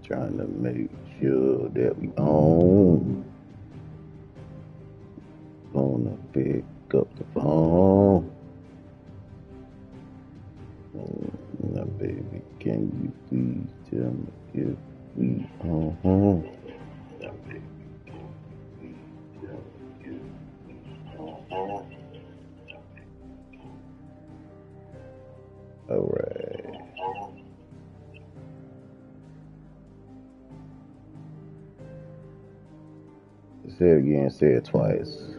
Trying to make sure that we own. Gonna pick up the phone. Now, baby, can you please tell me if we home? Now, baby, can you please tell me if we home? All right. Say it again. Say it twice.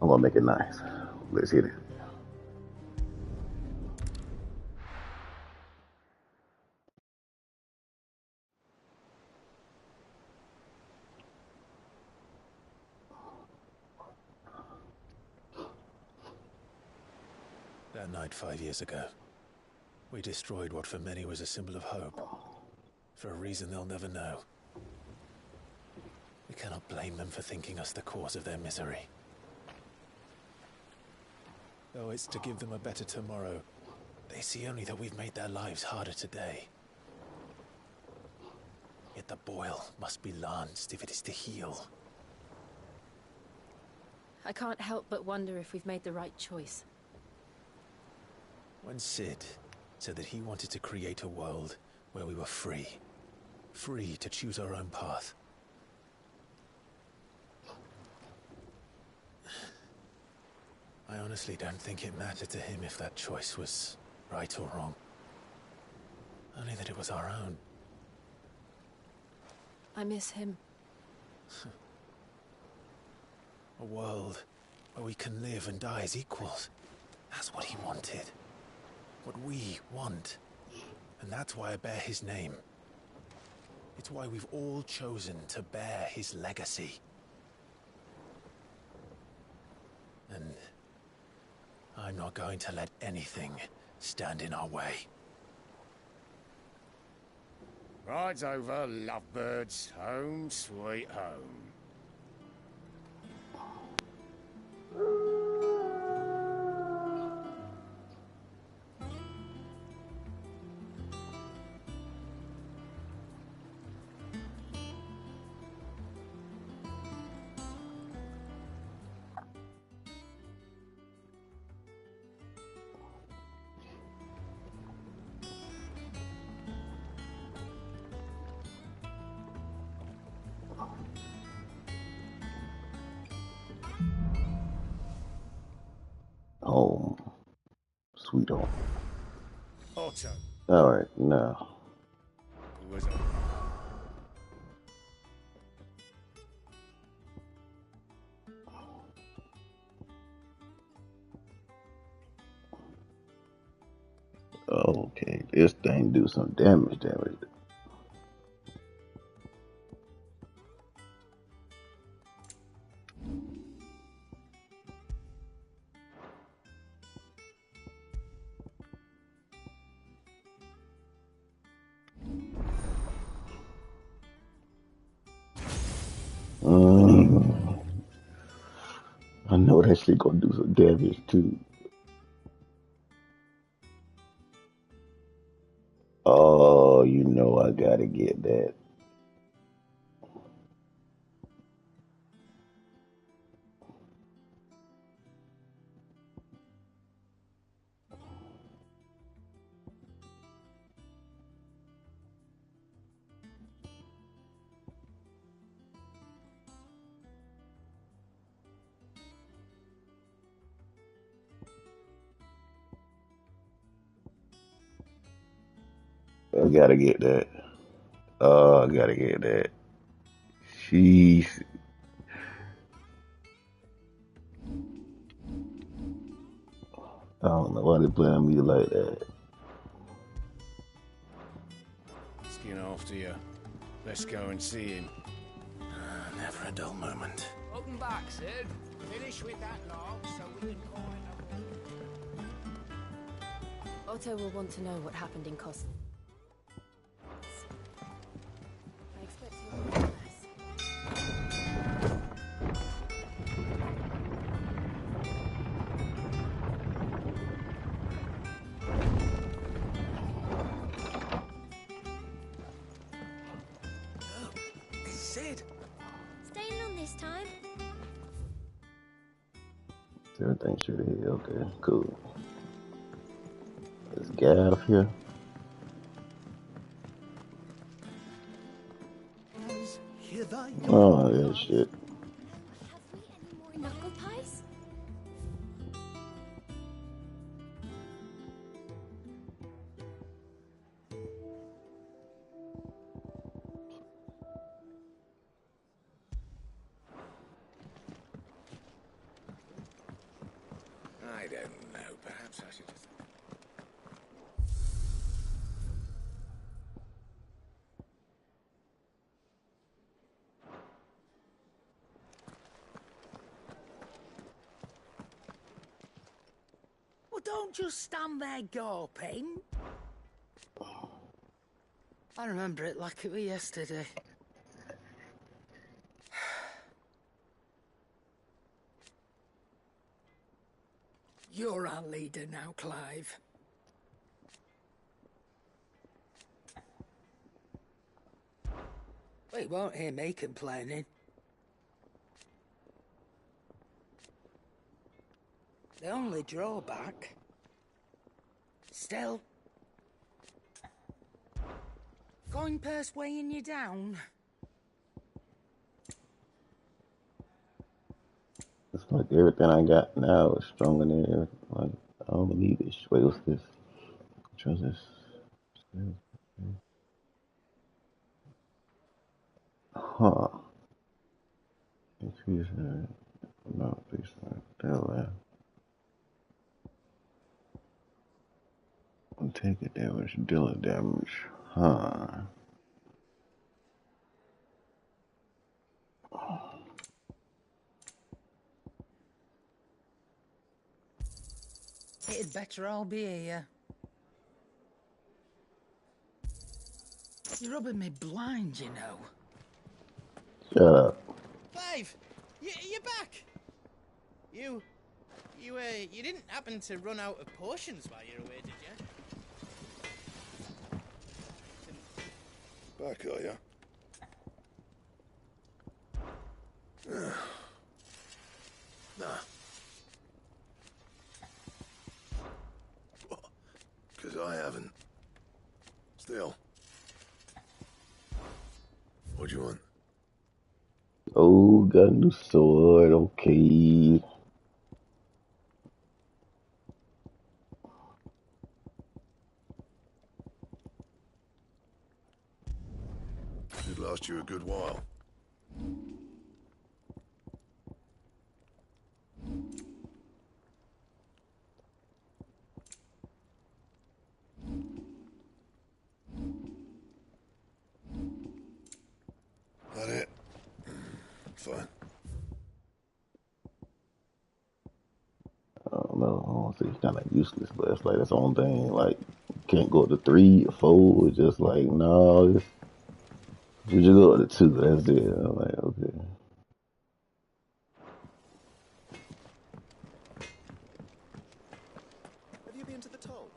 I'm gonna make it nice. Let's hit it. That night 5 years ago, we destroyed what for many was a symbol of hope. For a reason they'll never know. We cannot blame them for thinking us the cause of their misery. Though it's to give them a better tomorrow, they see only that we've made their lives harder today. Yet the boil must be lanced if it is to heal. I can't help but wonder if we've made the right choice. When Sid said that he wanted to create a world where we were free. Free to choose our own path. I honestly don't think it mattered to him if that choice was right or wrong. Only that it was our own. I miss him. A world where we can live and die as equals. That's what he wanted. What we want. And that's why I bear his name. It's why we've all chosen to bear his legacy. And I'm not going to let anything stand in our way. Ride's over, lovebirds. Home sweet home. Home. Sweet home. Otto. All right, now. Who was on? Okay, this thing do some damage. Mm, I know that shit gonna do some damage too. Oh, you know I gotta get that. I gotta get that. Oh, I gotta get that. Sheesh. I don't know why they playing me like that. Skin after you. Let's go and see him. Never a dull moment. Welcome back, Sid. Finish with that log so we can call it a... Otto will want to know what happened in Costa. I expect he'll be nice. Everything should be okay. Cool. Is Gav here? Oh, yeah, shit. Have we any more knuckle pies? I don't know. Perhaps I should just... Well, don't just stand there gawping. I remember it like it was yesterday. You're our leader now, Clive. Well, you won't hear me complaining. The only drawback... Still... Going purse weighing you down. It's like everything I got now is stronger than everything. Like, I don't believe this. Wait, what's this? Trust this. Huh. Increase no, please. Hell, I'm taking damage, dealing damage. Huh. It'd better all be here. You're rubbing me blind, you know. Shut up. Clive, you're back. You didn't happen to run out of potions while you were away, did you? Back, are ya? Nah. Because I haven't. Still. What do you want? Oh, got a new sword. Okay. Should last you a good while. That it? Fine. I don't know. I don't say it's kind of useless, but it's like that's the only thing. Like, can't go up to 3 or 4. It's just like, no, we just go up to 2. That's it. I'm like, okay. Have you been to the toll?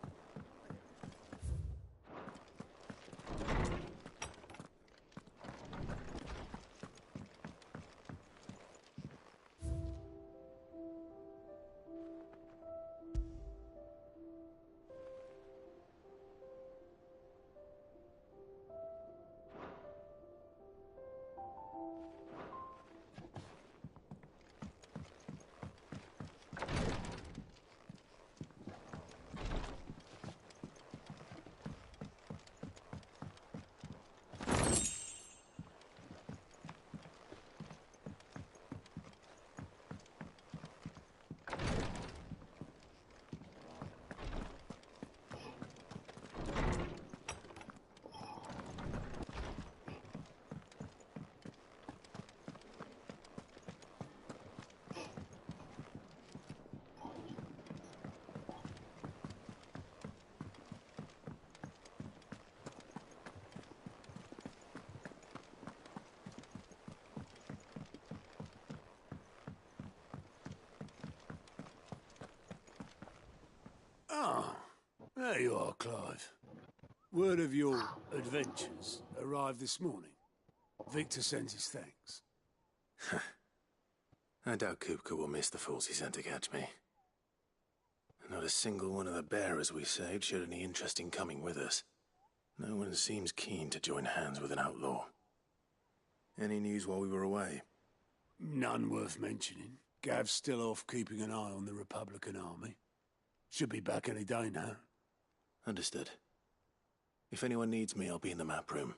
Ah, there you are, Clive. Word of your adventures arrived this morning. Victor sends his thanks. I doubt Kupka will miss the fools he sent to catch me. Not a single one of the bearers we saved showed any interest in coming with us. No one seems keen to join hands with an outlaw. Any news while we were away? None worth mentioning. Gav's still off keeping an eye on the Republican army. Should be back any day now. Understood. If anyone needs me, I'll be in the map room.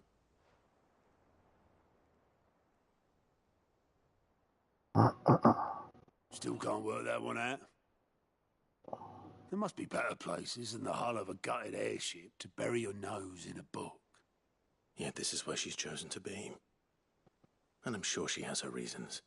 Still can't work that one out. There must be better places than the hull of a gutted airship to bury your nose in a book. Yet this is where she's chosen to be. And I'm sure she has her reasons.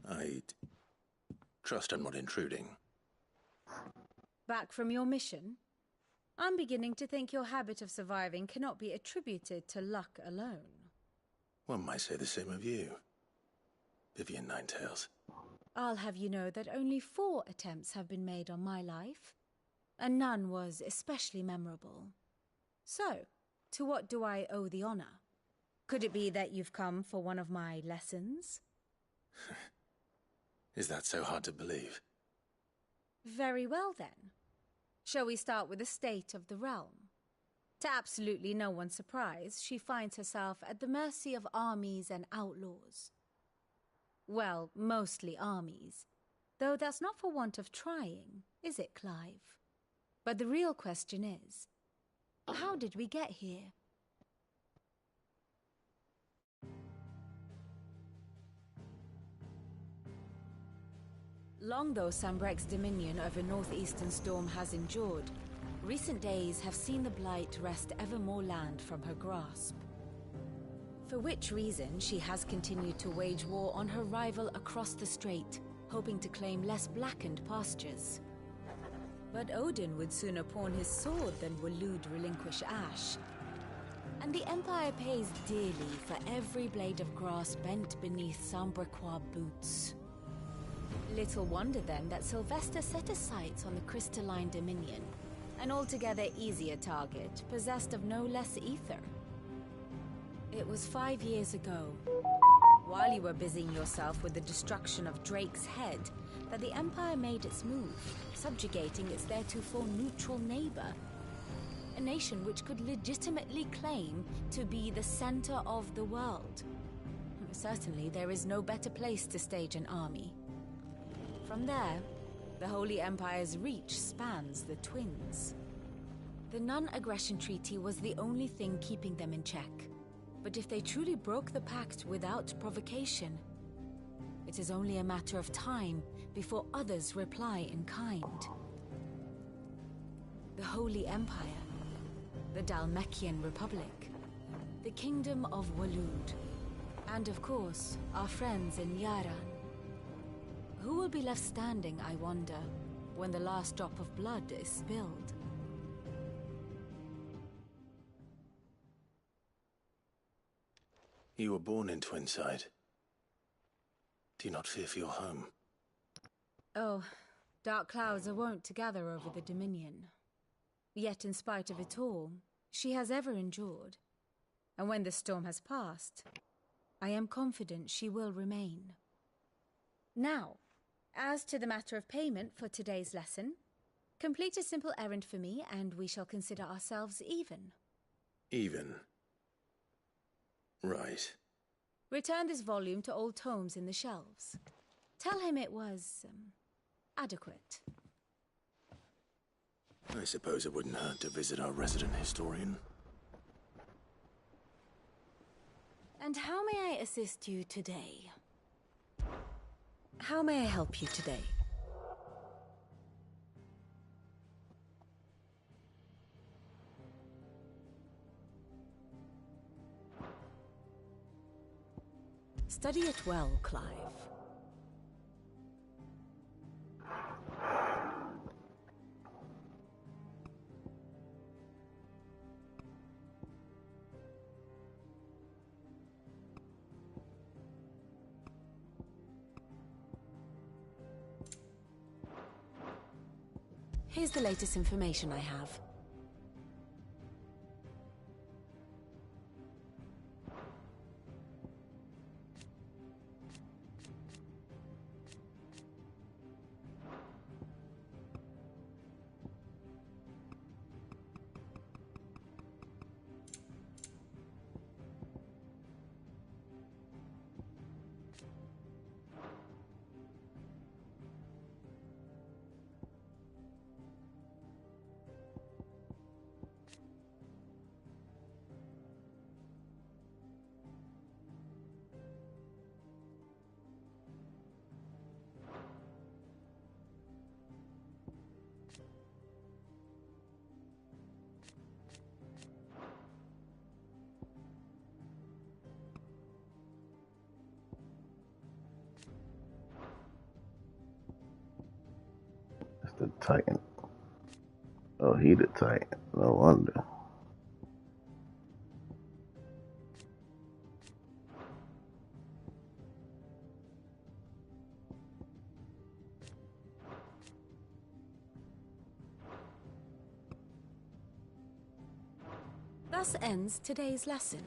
I trust I'm not intruding. Back from your mission? I'm beginning to think your habit of surviving cannot be attributed to luck alone. One might say the same of you, Vivian Ninetails. I'll have you know that only 4 attempts have been made on my life, and none was especially memorable. So, to what do I owe the honor? Could it be that you've come for one of my lessons? Is that so hard to believe? Very well, then. Shall we start with the state of the realm? To absolutely no one's surprise, she finds herself at the mercy of armies and outlaws. Well, mostly armies. Though that's not for want of trying, is it, Clive? But the real question is, how did we get here? Long though Sambrek's dominion over northeastern Storm has endured, recent days have seen the Blight wrest ever more land from her grasp. For which reason she has continued to wage war on her rival across the strait, hoping to claim less blackened pastures. But Odin would sooner pawn his sword than Waloed relinquish Ash. And the Empire pays dearly for every blade of grass bent beneath Sambrequois boots. Little wonder then that Sylvester set his sights on the crystalline dominion, an altogether easier target, possessed of no less ether. It was 5 years ago, while you were busying yourself with the destruction of Drake's head, that the Empire made its move, subjugating its theretofore neutral neighbor. A nation which could legitimately claim to be the center of the world. Certainly there is no better place to stage an army. From there, the Holy Empire's reach spans the Twins. The non-aggression treaty was the only thing keeping them in check. But if they truly broke the pact without provocation, it is only a matter of time before others reply in kind. The Holy Empire, the Dalmekian Republic, the Kingdom of Waloed, and of course, our friends in Yaran. Who will be left standing, I wonder, when the last drop of blood is spilled? You were born in Twinside. Do you not fear for your home? Oh, dark clouds are wont to gather over the Dominion. Yet in spite of it all, she has ever endured. And when the storm has passed, I am confident she will remain. Now, as to the matter of payment for today's lesson, complete a simple errand for me and we shall consider ourselves even. Even? Right. Return this volume to old tomes in the shelves. Tell him it was, adequate. I suppose it wouldn't hurt to visit our resident historian. And how may I assist you today? How may I help you today? Study it well, Clive. Here's the latest information I have. It's the Titan. Oh, he the Titan. No wonder. Thus ends today's lesson.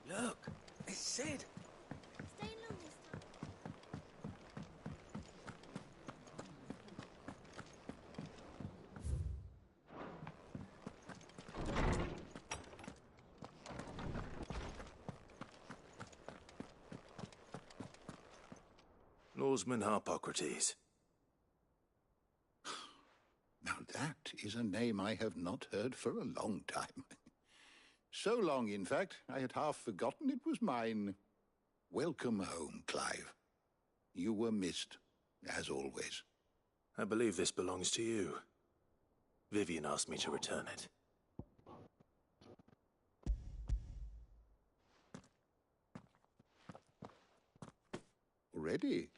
Look, it's Sid. Norseman Harpocrates. Now that is a name I have not heard for a long time. So long, in fact, I had half forgotten it was mine. Welcome home, Clive. You were missed, as always. I believe this belongs to you. Vivian asked me to return it. Already?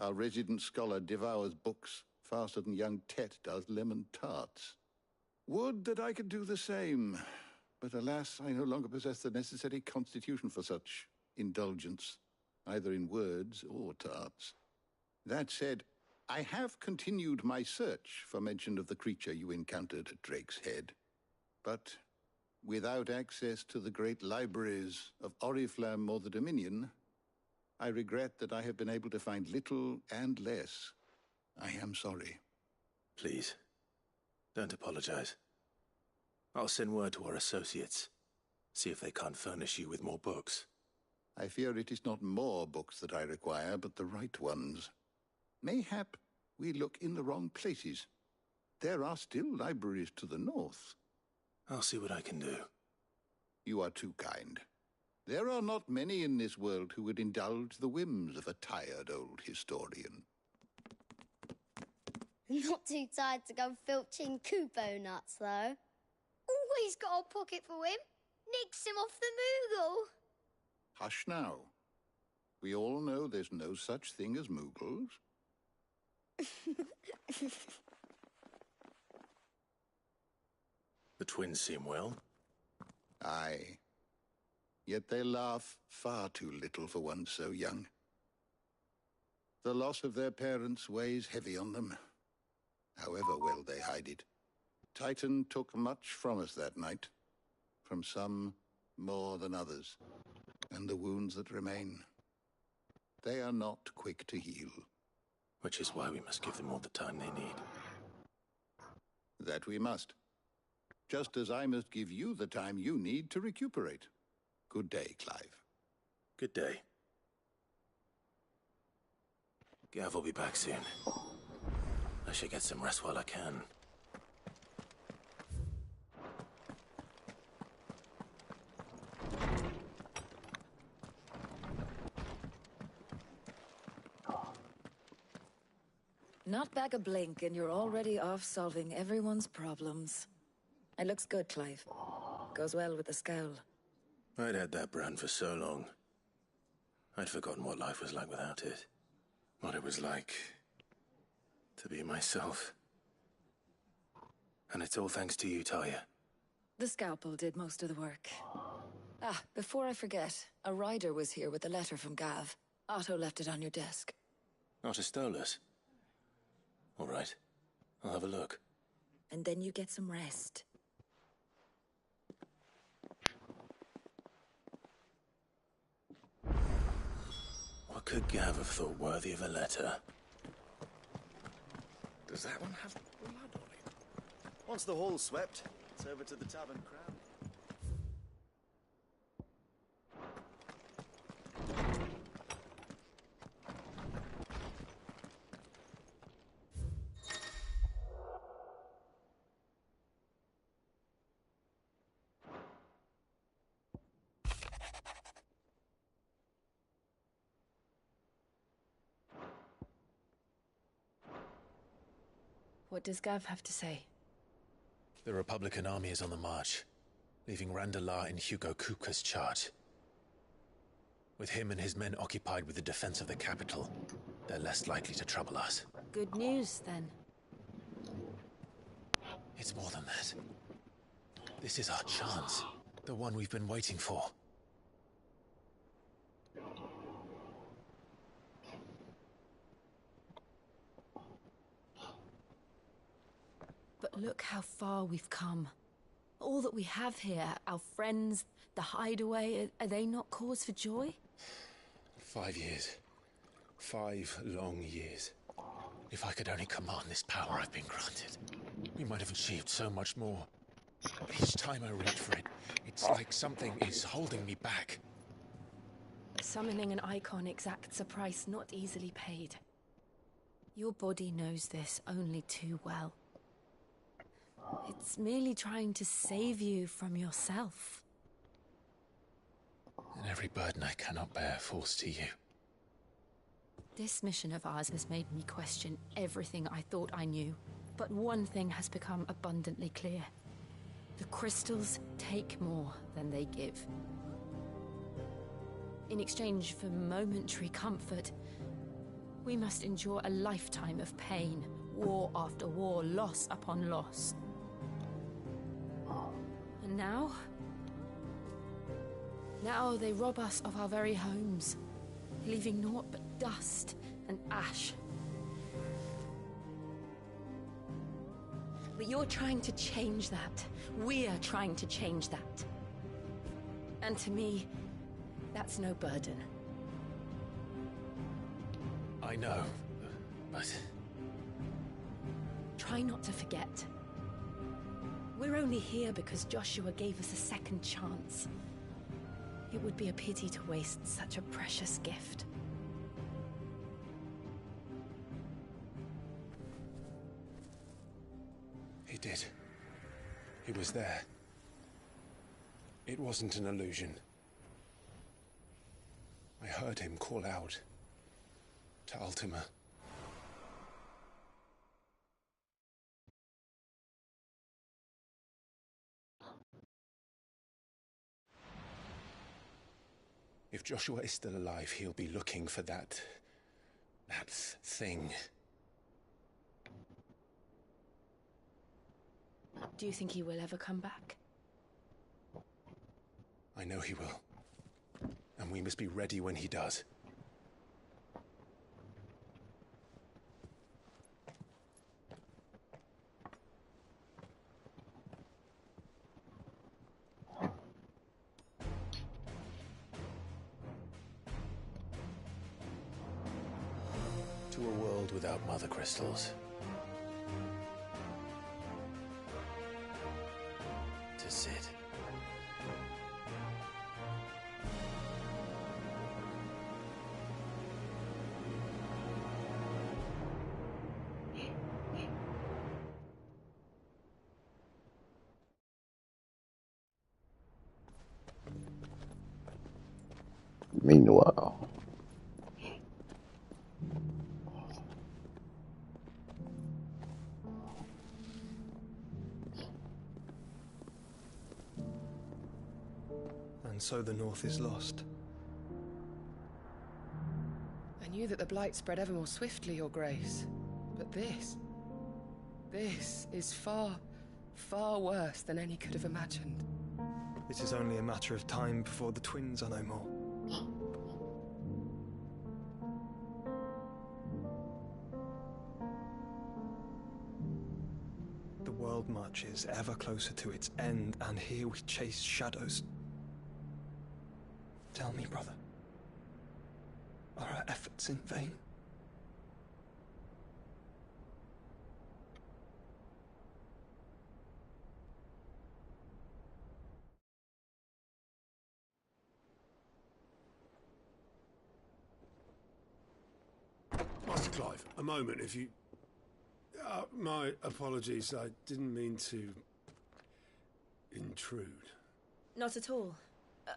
Our resident scholar devours books faster than young Tet does lemon tarts. Would that I could do the same. But alas, I no longer possess the necessary constitution for such indulgence, either in words or tarts. That said, I have continued my search for mention of the creature you encountered at Drake's Head. But without access to the great libraries of Oriflamme or the Dominion, I regret that I have been able to find little and less. I am sorry. Please, don't apologize. I'll send word to our associates. See if they can't furnish you with more books. I fear it is not more books that I require, but the right ones. Mayhap we look in the wrong places. There are still libraries to the north. I'll see what I can do. You are too kind. There are not many in this world who would indulge the whims of a tired old historian. Not too tired to go filching Kupo nuts, though. Always got a pocket for him. Nicks him off the Moogle. Hush now. We all know there's no such thing as Moogles. The twins seem well. Aye. Yet they laugh far too little for one so young. The loss of their parents weighs heavy on them, however well they hide it. Titan took much from us that night, from some more than others, and the wounds that remain, they are not quick to heal. Which is why we must give them all the time they need. That we must. Just as I must give you the time you need to recuperate. Good day, Clive. Good day. Gav will be back soon. I should get some rest while I can. Not back a blink and you're already off solving everyone's problems. It looks good, Clive. Goes well with the scowl. I'd had that brand for so long. I'd forgotten what life was like without it. What it was like to be myself. And it's all thanks to you, Talia. The scalpel did most of the work. Ah, before I forget, a rider was here with a letter from Gav. Otto left it on your desk. Not a Stolas. All right. I'll have a look. And then you get some rest. What could Gav have thought worthy of a letter? Does that one have blood on it? Once the hall's swept, it's over to the Tavern Crown. What does Gav have to say? The Republican army is on the march, leaving Randalar in Hugo Kuka's charge. With him and his men occupied with the defense of the capital, they're less likely to trouble us. Good news, then. It's more than that. This is our chance. The one we've been waiting for. But look how far we've come. All that we have here, our friends, the hideaway, are they not cause for joy? 5 years. 5 long years. If I could only command this power I've been granted, we might have achieved so much more. But each time I reach for it, it's like something is holding me back. Summoning an icon exacts a price not easily paid. Your body knows this only too well. It's merely trying to save you from yourself. And every burden I cannot bear falls to you. This mission of ours has made me question everything I thought I knew. But one thing has become abundantly clear. The crystals take more than they give. In exchange for momentary comfort, we must endure a lifetime of pain, war after war, loss upon loss. And now they rob us of our very homes, leaving naught but dust and ash. But you're trying to change that. We're trying to change that. And to me, that's no burden. I know, but... Try not to forget. We're only here because Joshua gave us a second chance. It would be a pity to waste such a precious gift. He did. He was there. It wasn't an illusion. I heard him call out to Ultima. If Joshua is still alive, he'll be looking for that thing. Do you think he will ever come back? I know he will. And we must be ready when he does. To a world without mother crystals. To Sid. Meanwhile, and so the North is lost. I knew that the Blight spread ever more swiftly, Your Grace. But this is far, Far worse than any could have imagined. It is only a matter of time before the twins are no more. The world marches ever closer to its end, and here we chase shadows. Tell me, brother, are our efforts in vain? Master Clive, a moment, if you... my apologies, I didn't mean to... intrude. Not at all.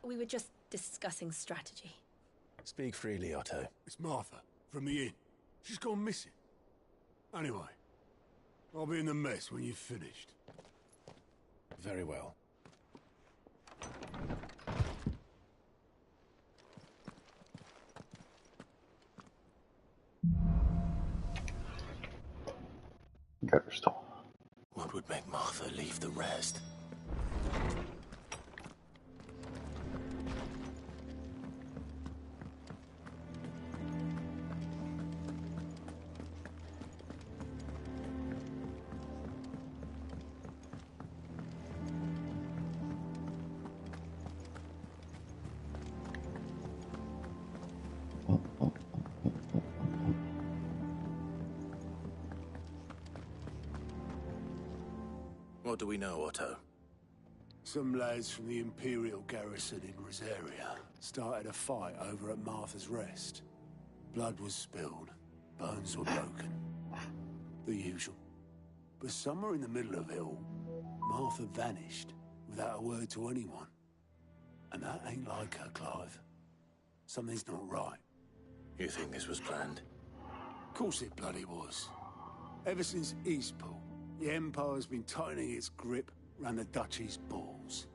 We were just discussing strategy. Speak freely, Otto. It's Martha, from the inn. She's gone missing. Anyway, I'll be in the mess when you've finished. Very well. What would make Martha leave the rest? What do we know, Otto? Some lads from the Imperial garrison in Rosaria started a fight over at Martha's Rest. Blood was spilled, bones were broken. The usual. But somewhere in the middle of it all, Martha vanished without a word to anyone. And that ain't like her, Clive. Something's not right. You think this was planned? Of course it bloody was. Ever since Eastpool, the Empire's been tightening its grip round the Duchy's balls.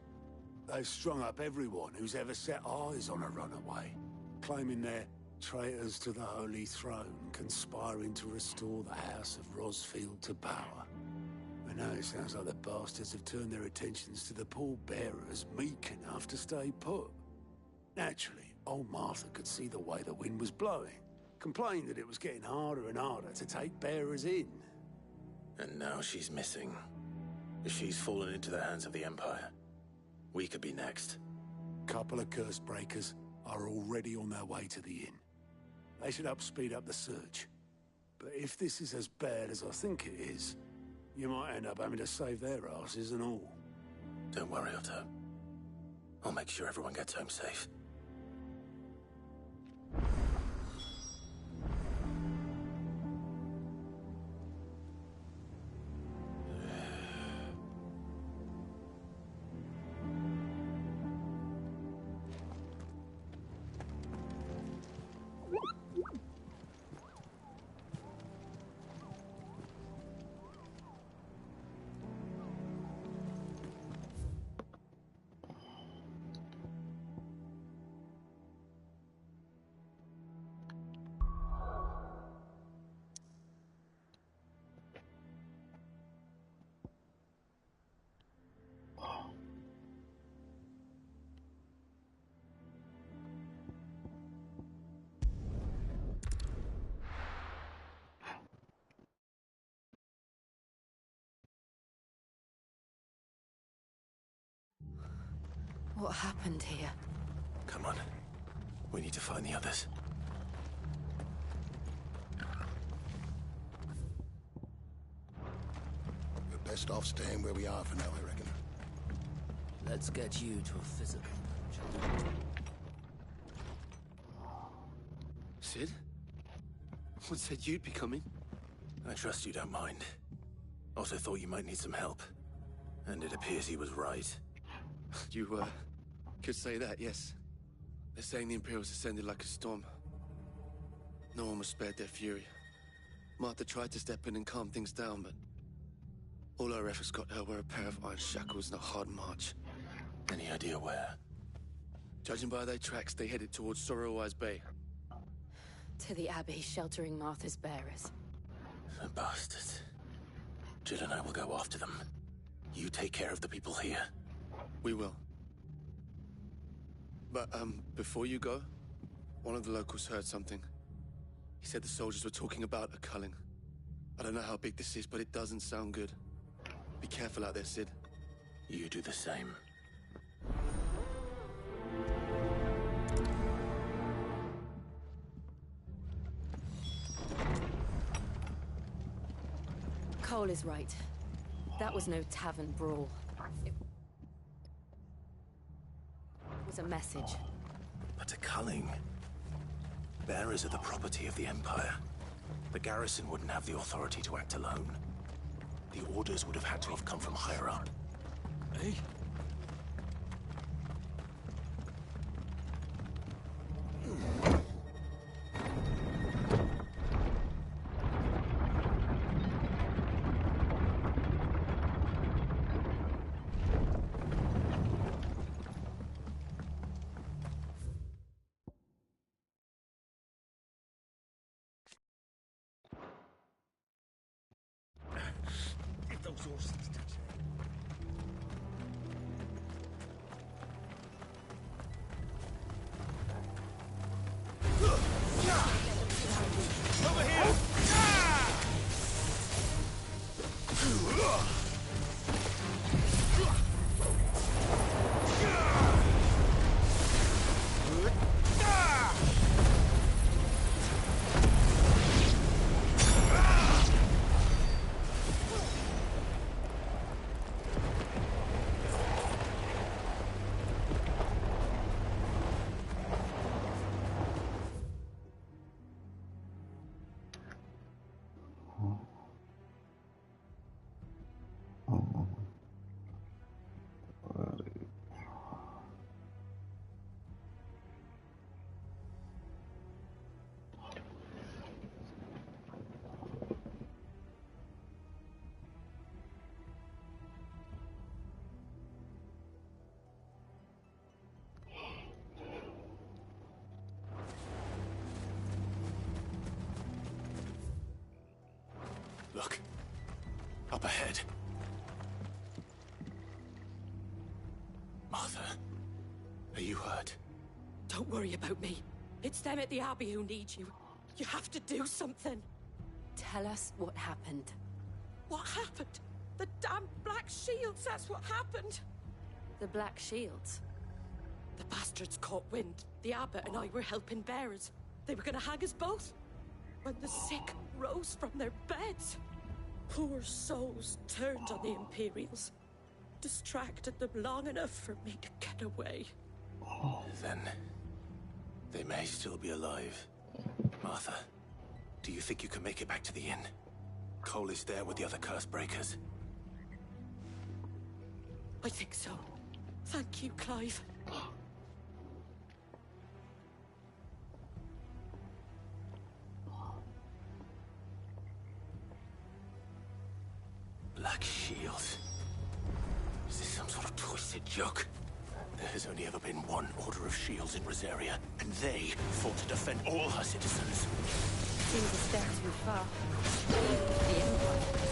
They've strung up everyone who's ever set eyes on a runaway, claiming they're traitors to the Holy Throne, conspiring to restore the House of Rosfield to power. And now it sounds like the bastards have turned their attentions to the pallbearers meek enough to stay put. Naturally, old Martha could see the way the wind was blowing, complained that it was getting harder and harder to take bearers in. And now she's missing. If she's fallen into the hands of the Empire, we could be next. Couple of curse breakers are already on their way to the inn. They should speed up the search. But if this is as bad as I think it is, you might end up having to save their asses and all. Don't worry, Otto. I'll make sure everyone gets home safe. What happened here? Come on. We need to find the others. We're best off staying where we are for now, I reckon. Let's get you to a physical punch. Sid? What said you'd be coming? I trust you don't mind. Also thought you might need some help. And it appears he was right. You, could say that, yes. They're saying the Imperials ascended like a storm. No one was spared their fury. Martha tried to step in and calm things down, but all our efforts got her were a pair of iron shackles and a hard march. Any idea where? Judging by their tracks, they headed towards Sorrowwise Bay. To the Abbey sheltering Martha's bearers. The bastards. Jill and I will go after them. You take care of the people here. We will. But, before you go, one of the locals heard something. He said the soldiers were talking about a culling. I don't know how big this is, but it doesn't sound good. Be careful out there, Sid. You do the same. Cole is right. That was no tavern brawl. It was a message. But a culling. Bearers are the property of the Empire. The garrison wouldn't have the authority to act alone. The orders would have had to have come from higher up. Eh? If those horses touch Over here! Look. Up ahead. Martha, are you hurt? Don't worry about me. It's them at the Abbey who need you. You have to do something. Tell us what happened. What happened? The damn Black Shields, that's what happened. The Black Shields? The bastards caught wind. The abbot and I were helping bearers. They were gonna hang us both. When the sick rose from their beds. Poor souls turned on the Imperials. Distracted them long enough for me to get away. Then they may still be alive. Martha, do you think you can make it back to the inn? Cole is there with the other curse breakers. I think so. Thank you, Clive. Black Shields. Is this some sort of twisted joke? There has only ever been one Order of Shields in Rosaria, and they fought to defend all her citizens. Seems a step too far. The Empire.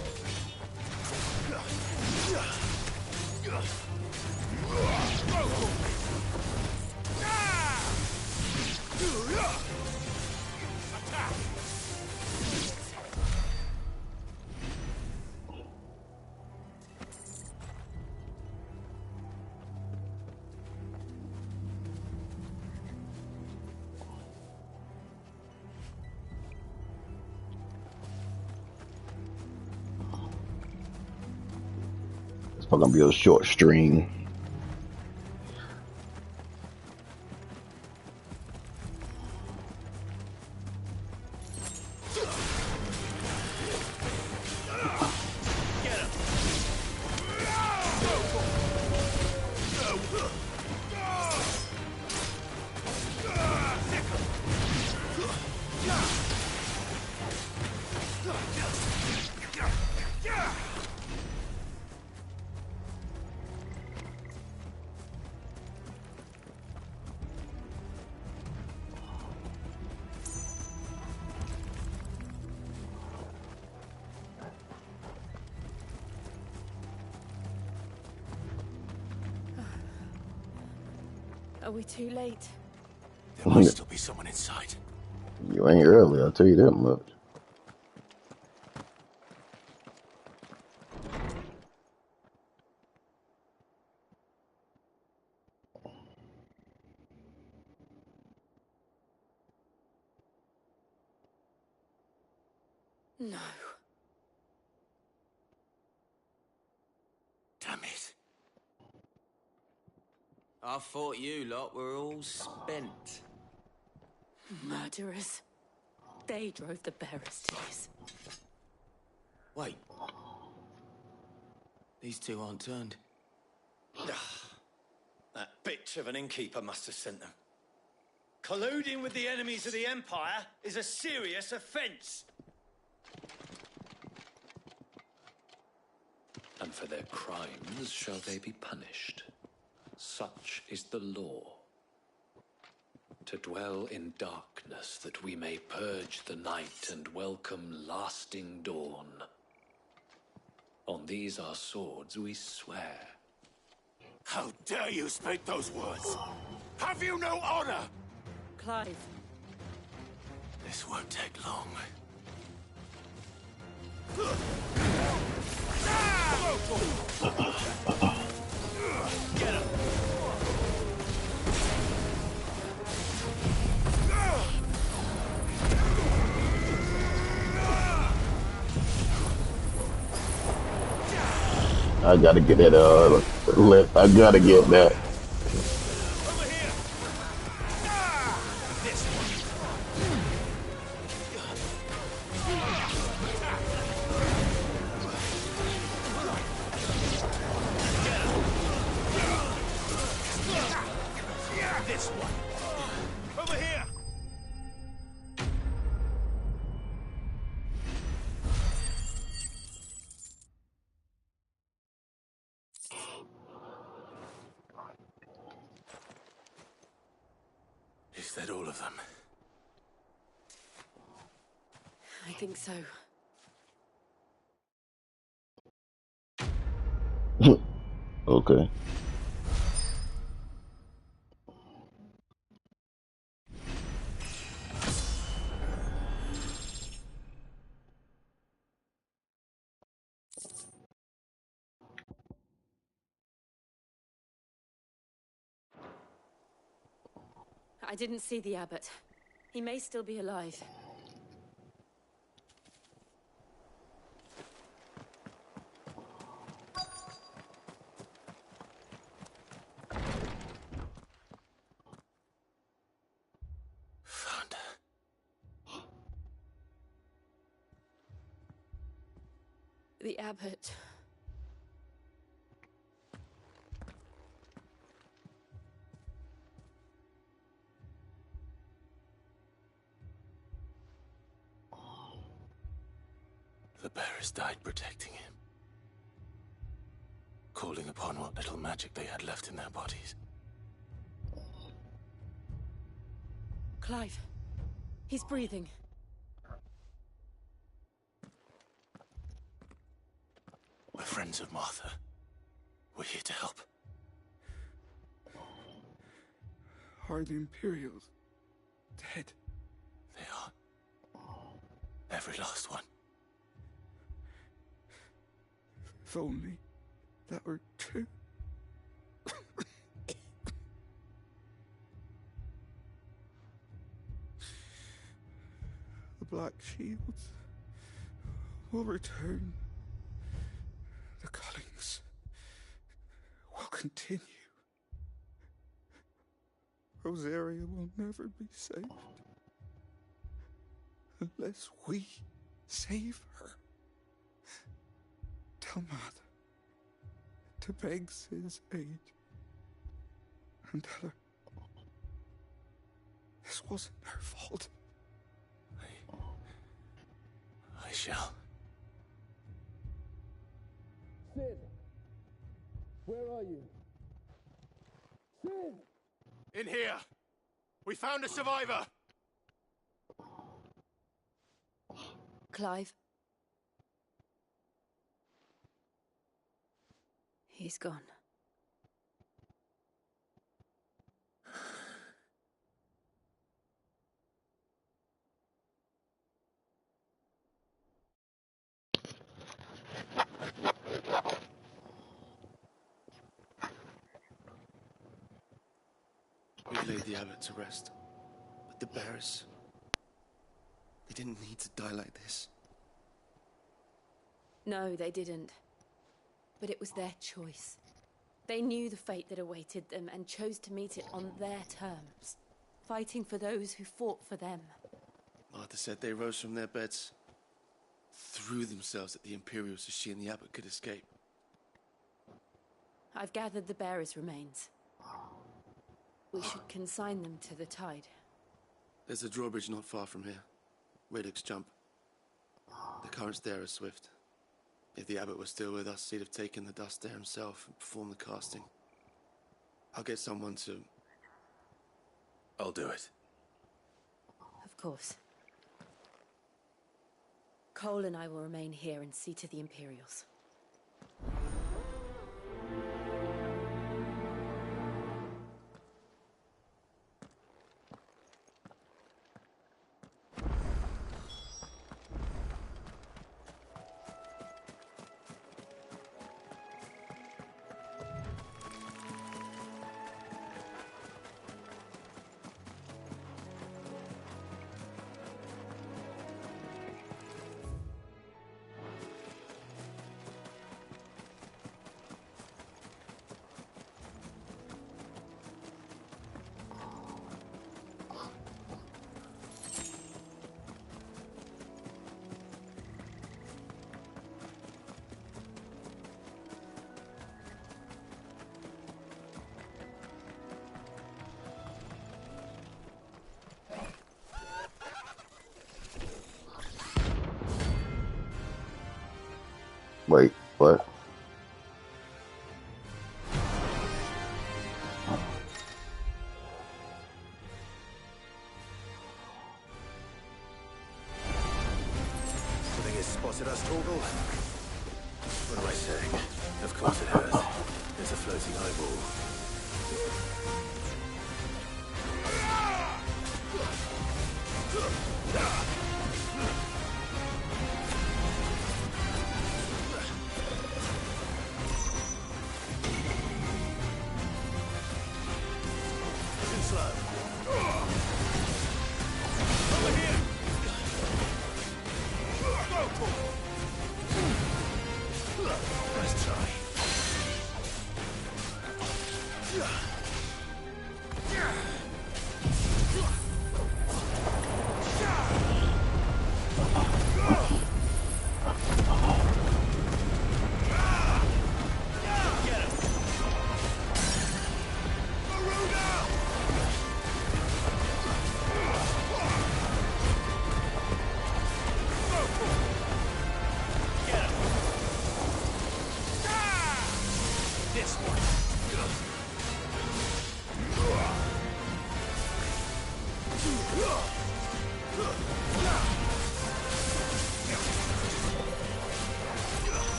It's probably gonna be a short stream. Are we too late? There might still be someone inside. You ain't early, I'll tell you that much. No. Damn it. I thought you lot were all spent. Murderers. They drove the bearers to this. Wait. These two aren't turned. That bitch of an innkeeper must have sent them. Colluding with the enemies of the Empire is a serious offence. And for their crimes shall they be punished. Such is the law. To dwell in darkness that we may purge the night and welcome lasting dawn. On these our swords we swear. How dare you speak those words? Have you no honor? Clive. This won't take long. Get him! I gotta get that lip. I gotta get that. This one. Over here. Is that all of them? I think so. Okay. I didn't see the abbot. He may still be alive. Found her. The abbot. The bearers died protecting him. Calling upon what little magic they had left in their bodies. Clive. He's breathing. We're friends of Martha. We're here to help. Are the Imperials dead? They are. Every last one. If only that were true. The Black Shields will return. The Cullings will continue. Rosaria will never be saved unless we save her. Tell Mother to beg Cid's aid and tell her this wasn't her fault. I shall. Cid! Where are you? Cid! In here! We found a survivor! Clive. He's gone. We've laid the abbot to rest. But the bearers... they didn't need to die like this. No, they didn't. But it was their choice. They knew the fate that awaited them and chose to meet it on their terms, fighting for those who fought for them. Martha said they rose from their beds, threw themselves at the Imperials so she and the abbot could escape. I've gathered the bearers' remains. We should consign them to the tide. There's a drawbridge not far from here. Radix jump. The currents there are swift. If the abbot was still with us, he'd have taken the dust there himself and performed the casting. I'll get someone to... I'll do it. Of course. Cole and I will remain here and see to the Imperials. Wait, what? Something has spotted us, Torgal. What am I saying? Of course it has. It's a floating eyeball.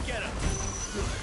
Get him!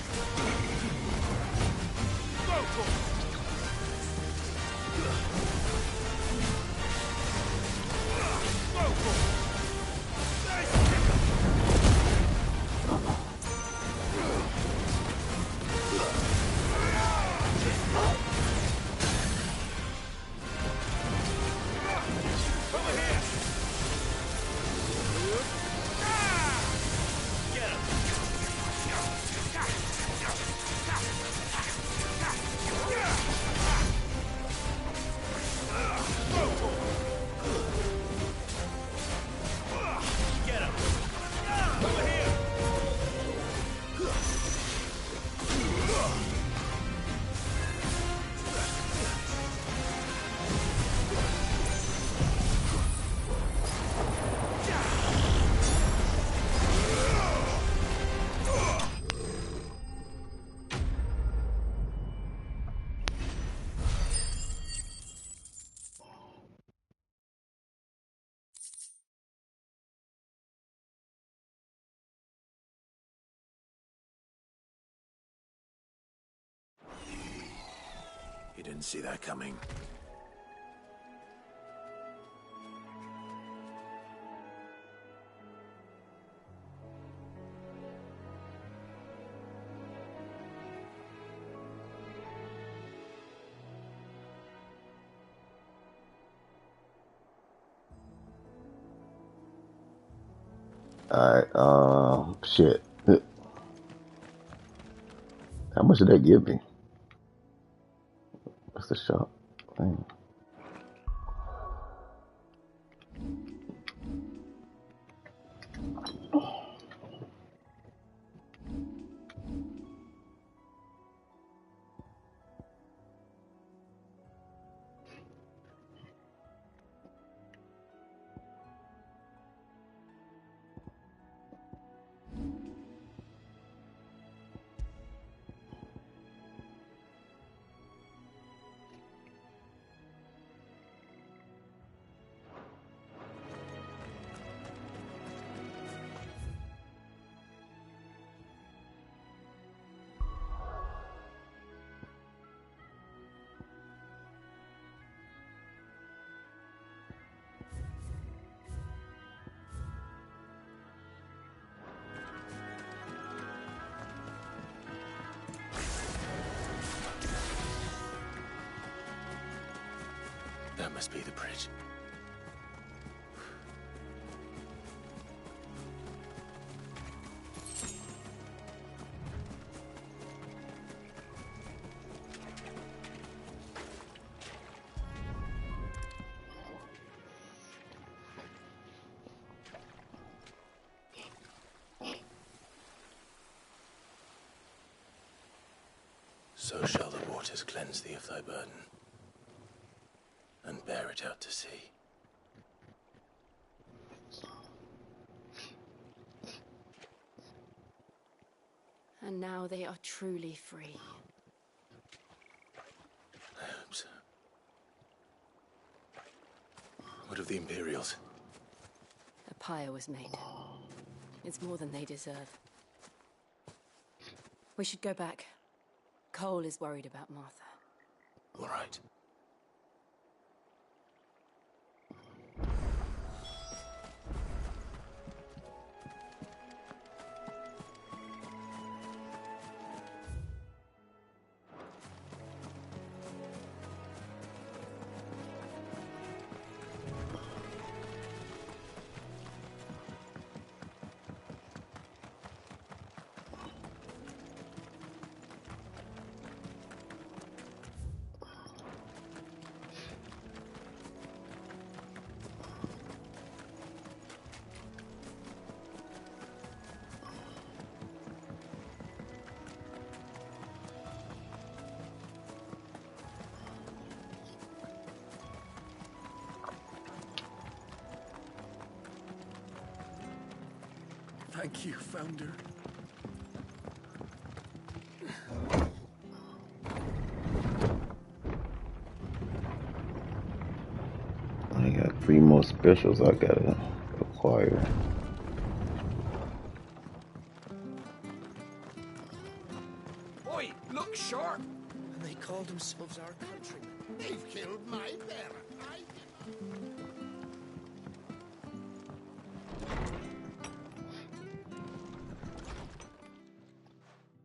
didn't see that coming. Alright, shit. How much did that give me? What's the shop? Dang. That must be the bridge. So shall the waters cleanse thee of thy burden, and bear it out to sea. And now they are truly free. I hope so. What of the Imperials? A pyre was made. It's more than they deserve. We should go back. Cole is worried about Martha. All right. Thank you, Founder. I got 3 more specials I gotta acquire. Oi, look sharp! And they call themselves our countrymen. They've killed my parent.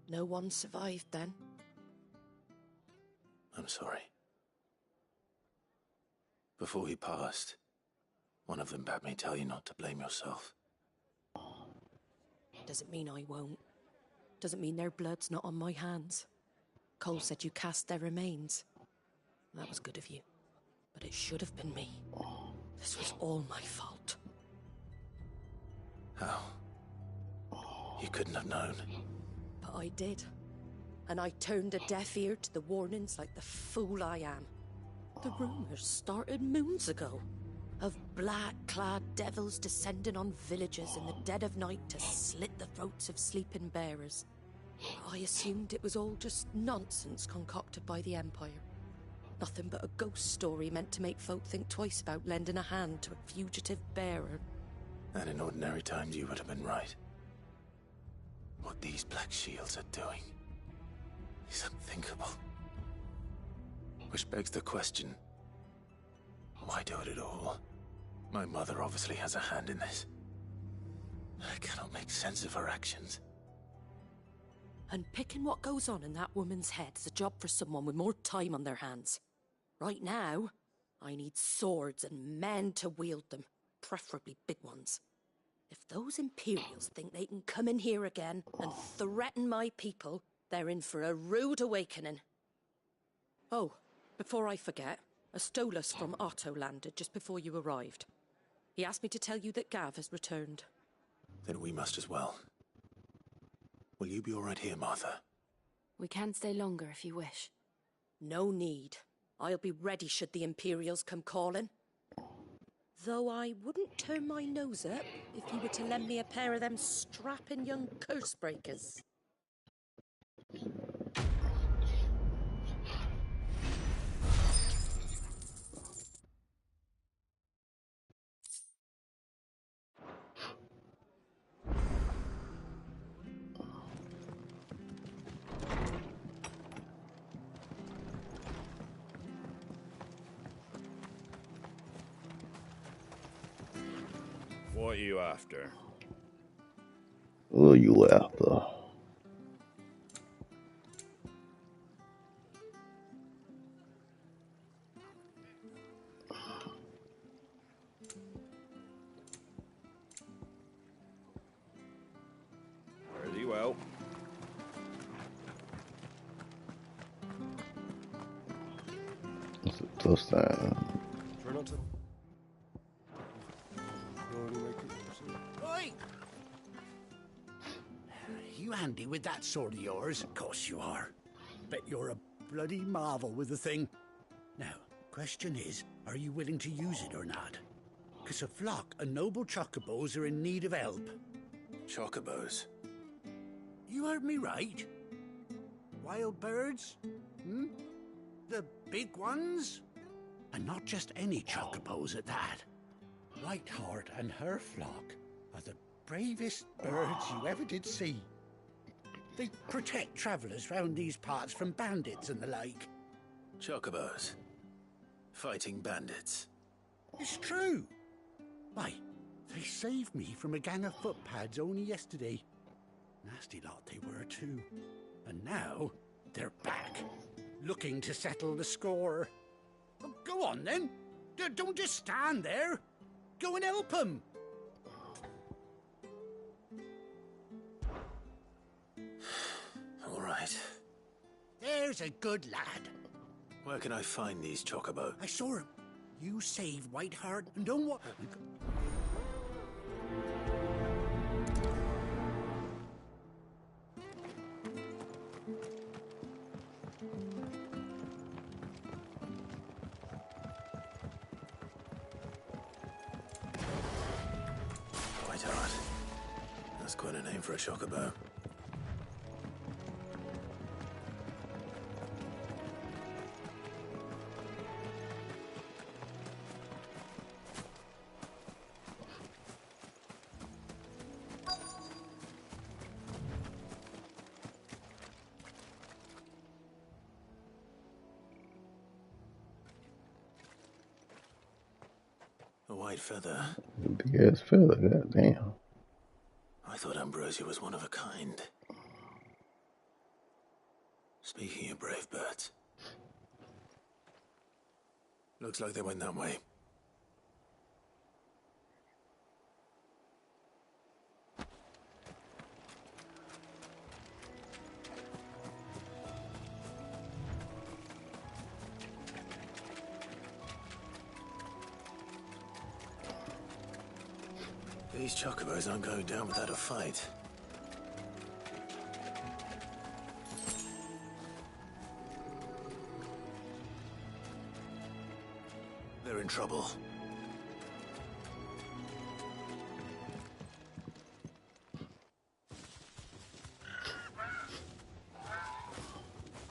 No one survived then? I'm sorry. Before he passed, one of them bade me tell you not to blame yourself. Doesn't mean I won't. Doesn't mean their blood's not on my hands. Cole said you cast their remains. That was good of you. But it should have been me. This was all my fault. How? You couldn't have known. But I did. And I turned a deaf ear to the warnings like the fool I am. The rumors started moons ago. Of black-clad devils descending on villages in the dead of night to slit the throats of sleeping bearers. I assumed it was all just nonsense concocted by the Empire. Nothing but a ghost story meant to make folk think twice about lending a hand to a fugitive bearer. And in ordinary times you would have been right. What these Black Shields are doing is unthinkable. Which begs the question, why do it at all? My mother obviously has a hand in this. I cannot make sense of her actions. Unpicking what goes on in that woman's head is a job for someone with more time on their hands. Right now, I need swords and men to wield them, preferably big ones. If those Imperials think they can come in here again and threaten my people, they're in for a rude awakening. Oh, before I forget, a Stolas from Otto landed just before you arrived. He asked me to tell you that Gav has returned. Then we must as well. Will you be all right here, Martha? We can stay longer if you wish. No need. I'll be ready should the Imperials come calling. Though I wouldn't turn my nose up if you were to lend me a pair of them strapping young curse breakers. What are you after? Who are you after? Very well. It's a tough time. Try not to. Oi! You handy with that sword of yours? Of course you are. Bet you're a bloody marvel with the thing. Now, question is, are you willing to use it or not? 'Cause a flock of noble chocobos are in need of help. Chocobos? You heard me right. Wild birds? Hmm? The big ones? And not just any chocobos at that. Whiteheart and her flock are the bravest birds you ever did see. They protect travellers round these parts from bandits and the like. Chocobos. Fighting bandits. It's true. Why, they saved me from a gang of footpads only yesterday. Nasty lot they were too. And now they're back, looking to settle the score. Oh, go on then. Don't just stand there. Go and help them. All right. There's a good lad. Where can I find these Chocobo? I saw him. You saved Whiteheart and don't want... Whiteheart. That's quite a name for a Chocobo. A white feather. Big ass feather, goddamn. I thought Ambrosia was one of a kind. Speaking of brave birds. Looks like they went that way. These chocobos aren't going down without a fight. They're in trouble.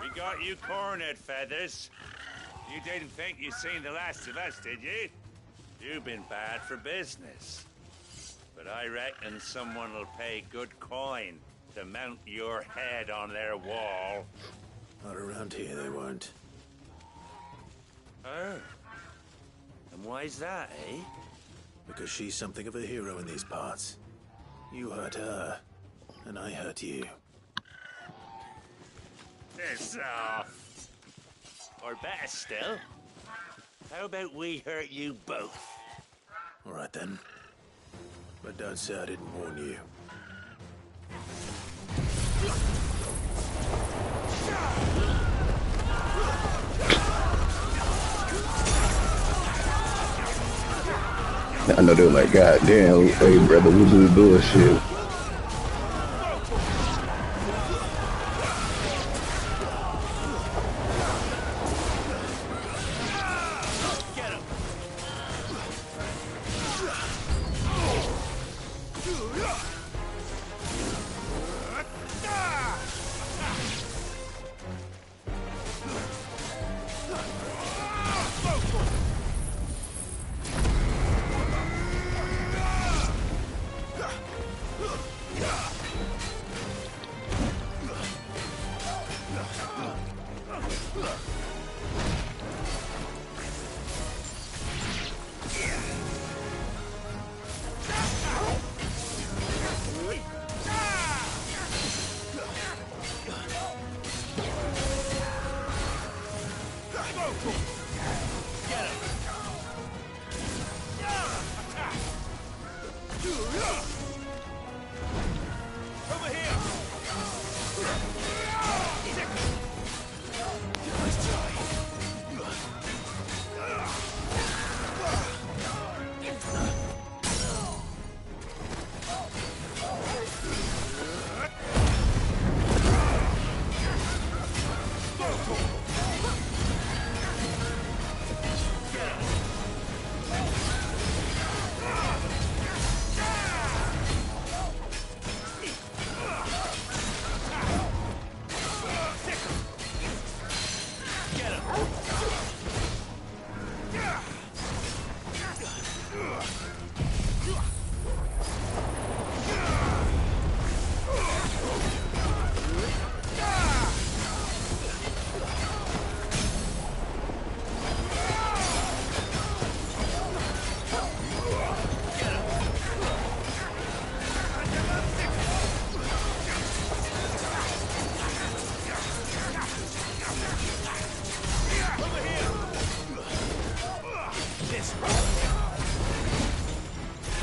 We got you cornered, Feathers. You didn't think you'd seen the last of us, did you? You've been bad for business. But I reckon someone will pay good coin to mount your head on their wall. Not around here, they won't. Her? And why's that, eh? Because she's something of a hero in these parts. You hurt her, and I hurt you. Piss off. Or better still, how about we hurt you both? All right then. But don't say I didn't warn you. I know they were like, God damn, hey brother, we do bullshit.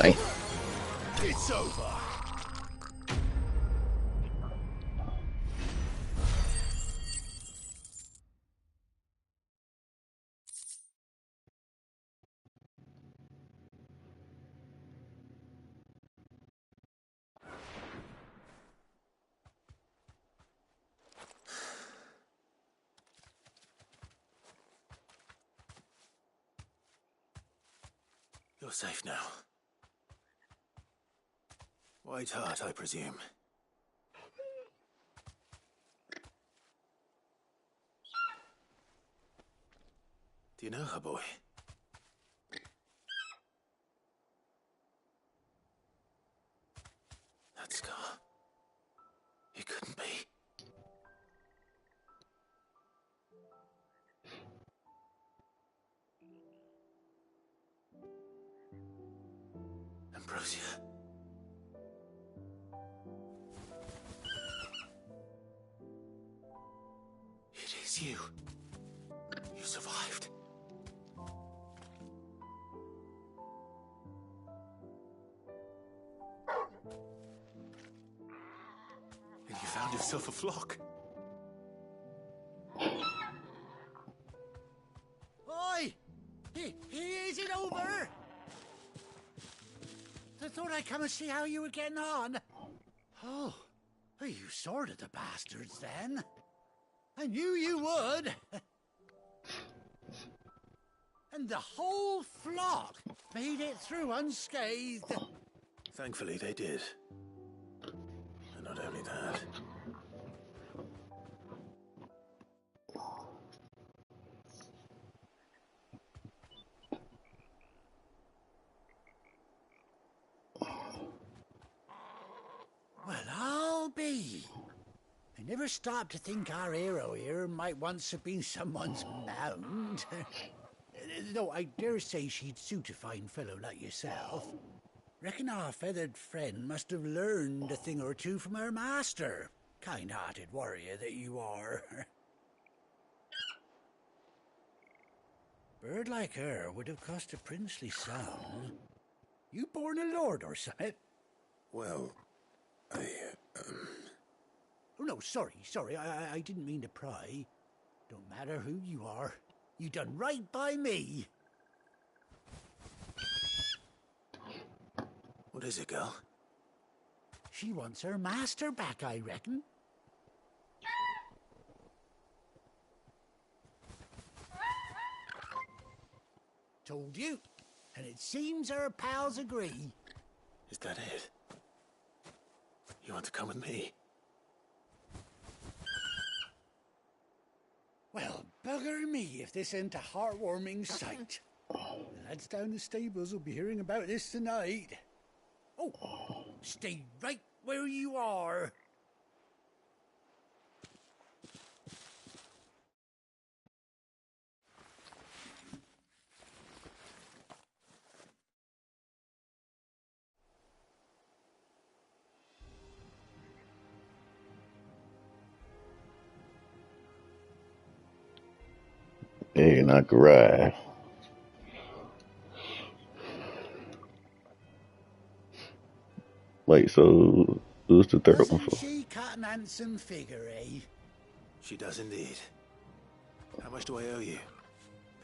Dang. It's over. You're safe now. White Heart, I presume. Do you know her, boy? That scar. It couldn't be. Ambrosia. It is you. You survived. And you found yourself a flock. Oi! Is it over? I thought I'd come and see how you were getting on. Oh, you sorted the bastards then. I knew you would. And the whole flock made it through unscathed. Thankfully, they did. And not only that. Well, I'll be. I never stopped to think our hero here might once have been someone's mound. Though I dare say she'd suit a fine fellow like yourself. Reckon our feathered friend must have learned a thing or two from her master. Kind-hearted warrior that you are. Bird like her would have cost a princely sum. You born a lord or something? Well, Oh, no, sorry, I didn't mean to pry. Don't matter who you are. You done right by me. What is it, girl? She wants her master back, I reckon. Told you. And it seems her pals agree. Is that it? You want to come with me? Well, bugger me if this ain't a heartwarming sight. The lads down the stables will be hearing about this tonight. Oh, stay right where you are. Hey, and I could ride. Wait, so who's the third one Doesn't for? she cut an handsome figure, eh? She does indeed. How much do I owe you?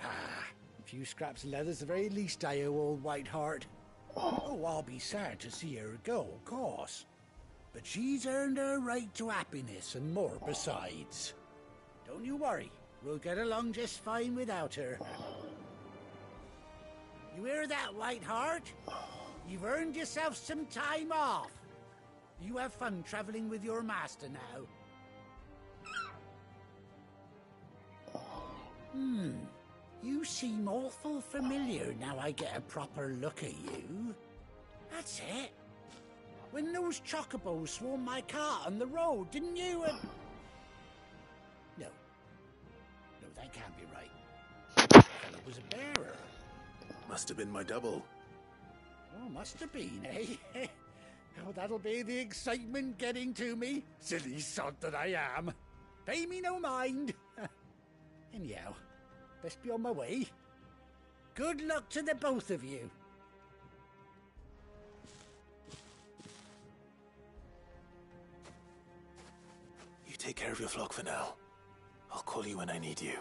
Ah, a few scraps of leather's the very least I owe old Whiteheart. Oh, I'll be sad to see her go, of course. But she's earned her right to happiness and more besides. Don't you worry, we'll get along just fine without her. You hear that, Whiteheart? You've earned yourself some time off. You have fun traveling with your master now. You seem awful familiar now I get a proper look at you. That's it. When those chocobos swarmed my cart on the road, didn't you? No, that can't be right. That fellow was a bearer. Must have been my double. Oh, must have been, eh? Oh, that'll be the excitement getting to me. Silly sod that I am. Pay me no mind. Anyhow, best be on my way. Good luck to the both of you. You take care of your flock for now. I'll call you when I need you.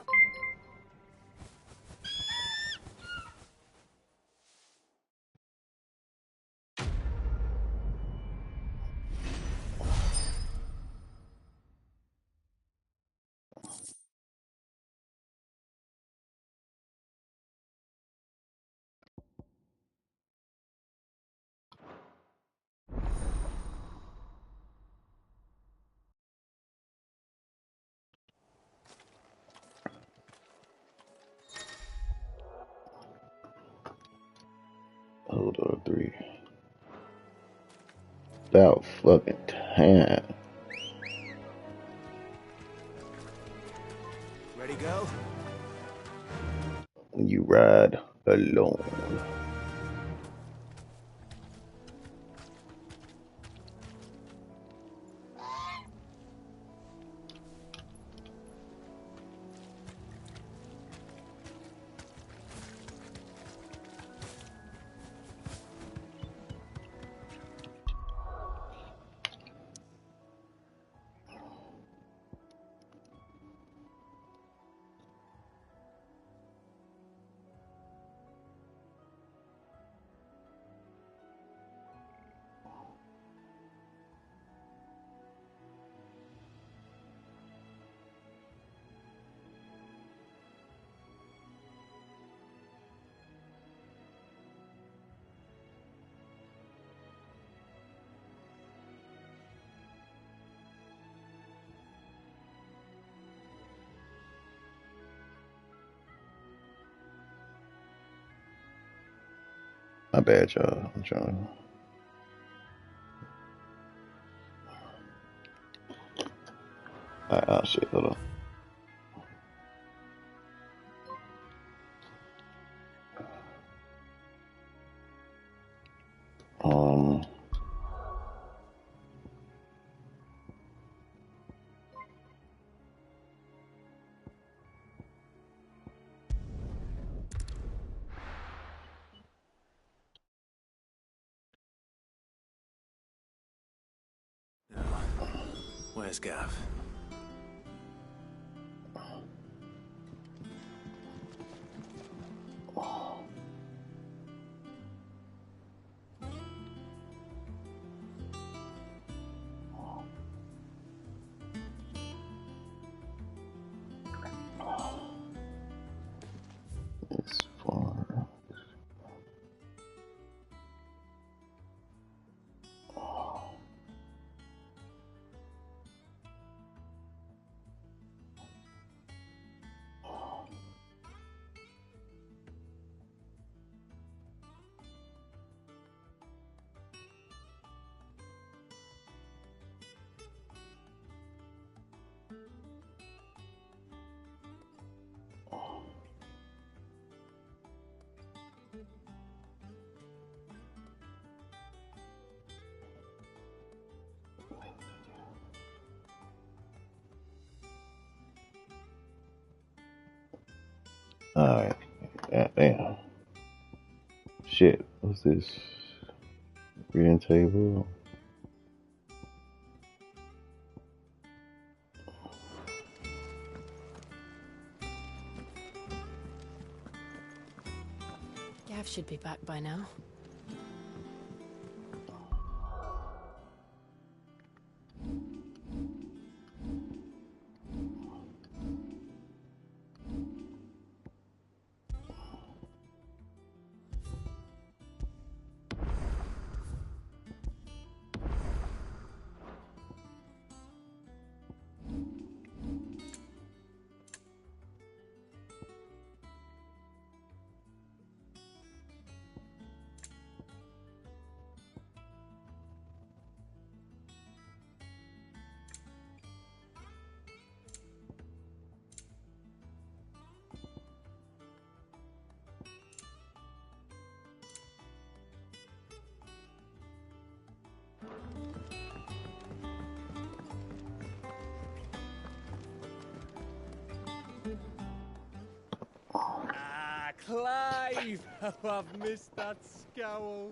Hold on, 3. About fucking time. Ready, go? You ride alone. My bad, y'all. I'm trying. Alright, oh shit, hold on. Where's Gav? It's far. Alright. Damn. Shit. What's this? Green table? Gav should be back by now. Clive! How I've missed that scowl.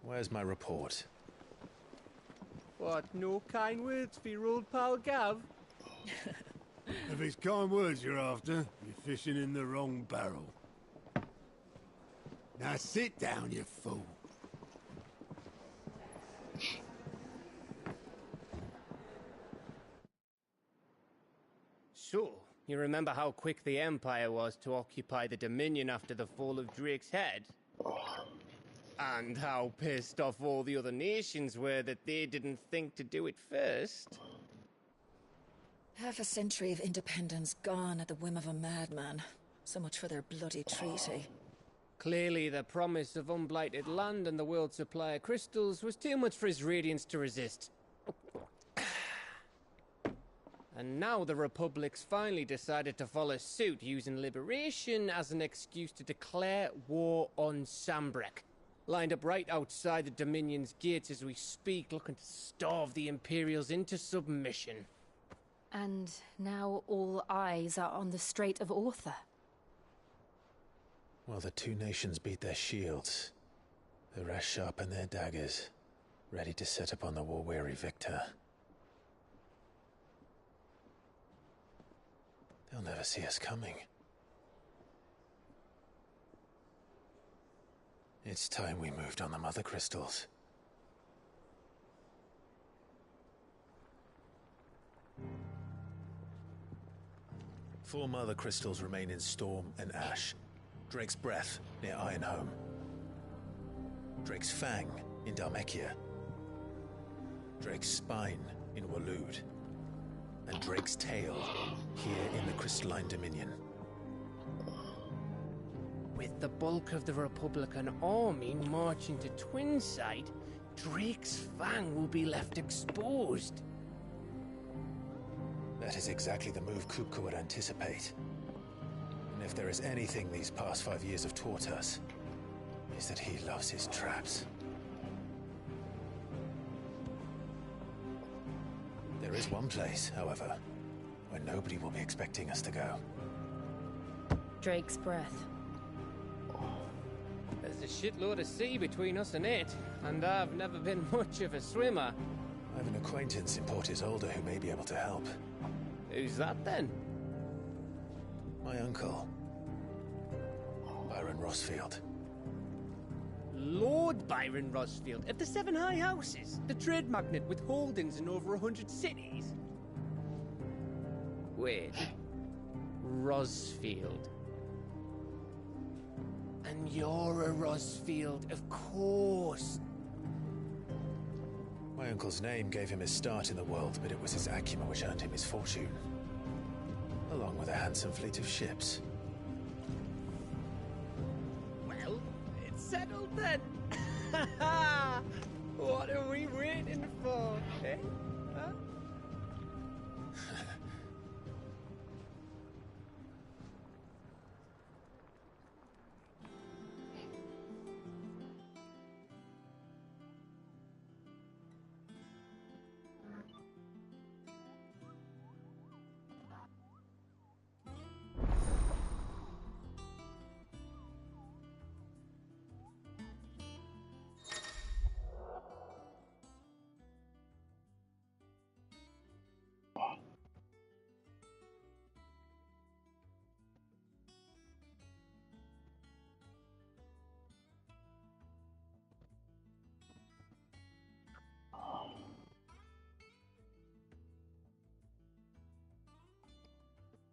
Where's my report? What, no kind words for your old pal Gav? If it's kind words you're after, you're fishing in the wrong barrel. Now sit down, you fool. So, you remember how quick the Empire was to occupy the Dominion after the fall of Drake's Head? And how pissed off all the other nations were that they didn't think to do it first? Half a century of independence gone at the whim of a madman. So much for their bloody treaty. Clearly, the promise of unblighted land and the world's supply of crystals was too much for his radiance to resist. And now the Republic's finally decided to follow suit, using liberation as an excuse to declare war on Sambrek. Lined up right outside the Dominion's gates as we speak, looking to starve the Imperials into submission. And now all eyes are on the Strait of Arthur. Well, the two nations beat their shields. The rest sharpen their daggers, ready to set upon the war-weary victor. They'll never see us coming. It's time we moved on the Mother Crystals. Four Mother Crystals remain in Storm and Ash. Drake's Breath near Ironhome. Drake's Fang in Dhalmekia. Drake's Spine in Waloed. And Drake's Tail here in the Crystalline Dominion. With the bulk of the Republican army marching to Twinside, Drake's Fang will be left exposed. That is exactly the move Kupka would anticipate. And if there is anything these past 5 years have taught us, is that he loves his traps. There is one place, however, where nobody will be expecting us to go. Drake's Breath. There's a shitload of sea between us and it, and I've never been much of a swimmer. I have an acquaintance in Port Isolde who may be able to help. Who's that then? My uncle, Byron Rosfield. Lord Byron Rosfield of the Seven High Houses, the trade magnate with holdings in over 100 cities. Wait, Rosfield. And you're a Rosfield, of course. My uncle's name gave him his start in the world, but it was his acumen which earned him his fortune, along with a handsome fleet of ships. Well, it's settled then. What are we waiting for, eh? Huh?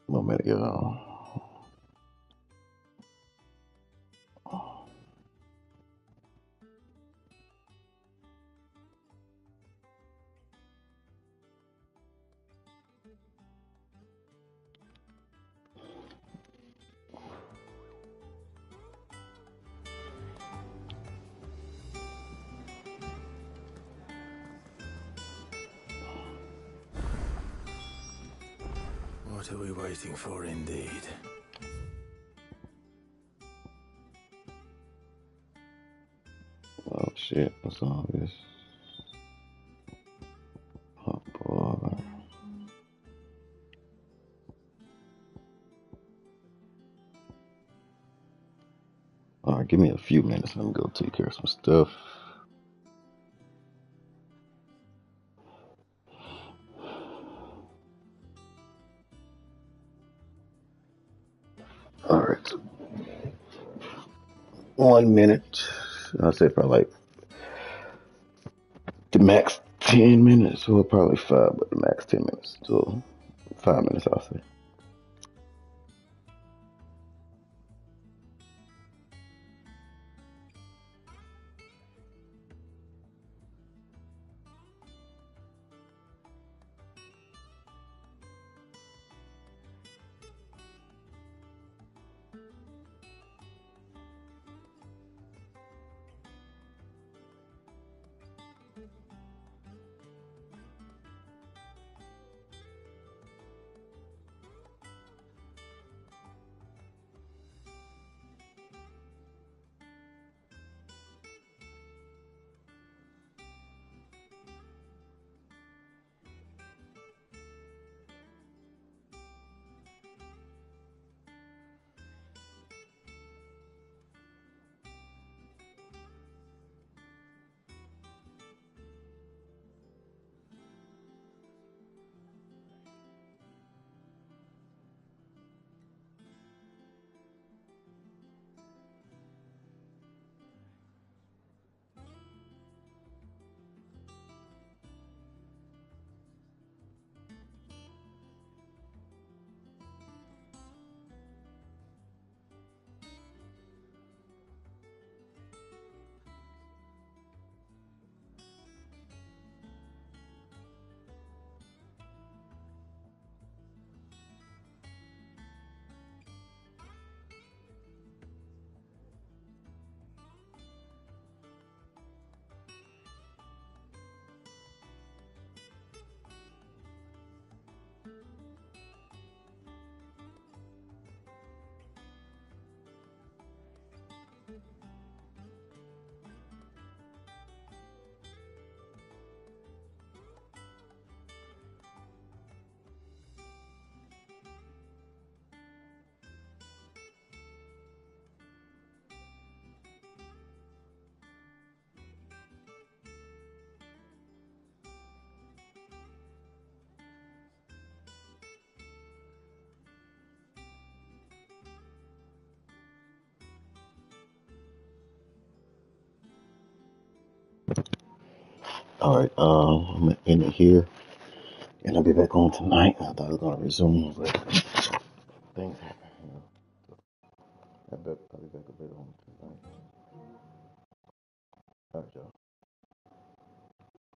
One minute, y'all. What are we waiting for, indeed? Oh shit, what's all this? Oh boy. Alright, give me a few minutes. Let me go take care of some stuff. Alright. 1 minute. I'll say probably like the max 10 minutes, or probably 5, but the max 10 minutes. So 5 minutes, I'll say. All right, I'm gonna end it here, and I'll be back on tonight. I thought I was gonna resume, but things happen.